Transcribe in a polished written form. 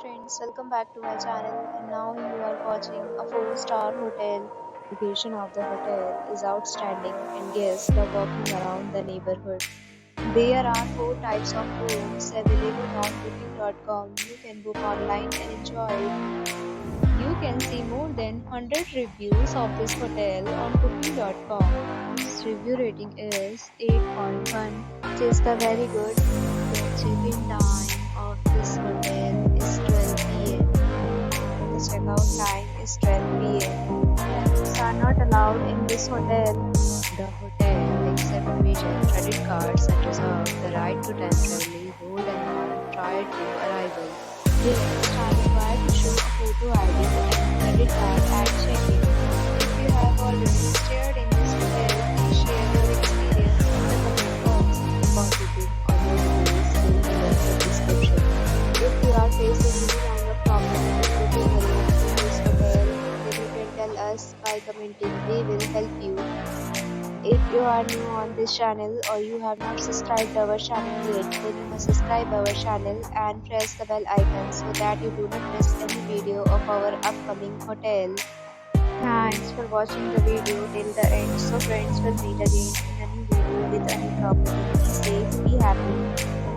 friends, welcome back to my channel, and now you are watching a 4-star hotel. Location of the hotel is outstanding and guests love walking around the neighborhood. There are 4 types of rooms available on booking.com. You can book online and enjoy it. You can see more than 100 reviews of this hotel on booking.com. Its review rating is 8.1, which is the very good. The check-in time of this hotel is 12 p.m. The checkout time is 12 p.m. Pets are not allowed in this hotel. The hotel accepts major credit cards and reserves the right to temporarily hold an amount prior to arrival. Guests are required to show a photo ID and credit card at check-in. If you have already stayed in this hotel, please share your experience in the comment box. Positive or negative will be in the description. If you are facing any kind of problem with booking a room in this hotel, then you can tell us by commenting. We will help you. If you are new on this channel or you have not subscribed our channel yet, then you must subscribe our channel and press the bell icon so that you do not miss any video of our upcoming hotel. Thanks for watching the video till the end. So friends, will meet again in a new video with a new property. Be safe, be happy.